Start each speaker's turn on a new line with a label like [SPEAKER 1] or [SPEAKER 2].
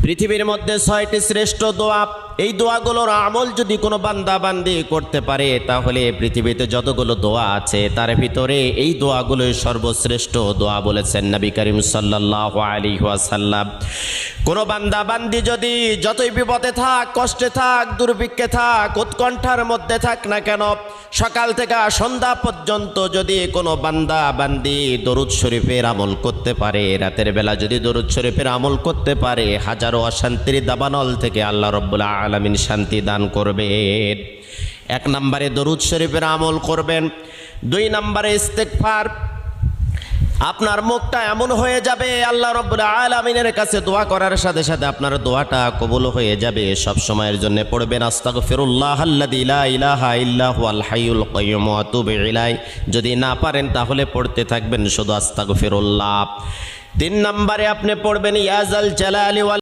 [SPEAKER 1] পৃথিবীর মধ্যে 6টি শ্রেষ্ঠ দোয়া, এই দোয়াগুলোর আমল যদি কোনো বান্দা বান্দি করতে পারে তাহলে পৃথিবীতে যতগুলো দোয়া আছে তার ভিতরে এই দোয়াগুলোই সর্বশ্রেষ্ঠ দোয়া বলেছেন নবী করিম সাল্লাল্লাহু আলাইহি ওয়াসাল্লাম। কোনো বান্দা বান্দি যদি যতই বিপদে থাক, কষ্টে থাক, দুর্ভিক্ষে থাক, উৎকণ্ঠার মধ্যে থাক না কেন, সকাল থেকে সন্ধ্যা পর্যন্ত যদি কোনো বান্দা বান্দি দরুদ শরীফের আমল করতে পারে, রাতের বেলা যদি দরুদ শরীফের আমল করতে পারে, হাজারো অশান্তির দাবানল থেকে আল্লাহ রাব্বুল আলামিন শান্তি দান করবেন। 1 নম্বরে দরুদ শরীফের আমল করবেন। 2 নম্বরে ইস্তেগফার। আপনার মুখটা এমন হয়ে যাবে আল্লাহ রাব্বুল আলামিনের কাছে দোয়া করার সাথে সাথে আপনার দোয়াটা কবুল হয়ে যাবে। সব সময়ের জন্য পড়বেন আস্তাগফিরুল্লাহাল্লাযী লা ইলাহা ইল্লা হুয়াল হাইয়ুল কাইয়্যুম ওয়া আতুবু ইলাইহি। যদি না পারেন তাহলে পড়তে থাকবেন শুধু আস্তাগফিরুল্লাহ। 3 নম্বরে আপনি পড়বেন ইয়া যাল জালালি ওয়াল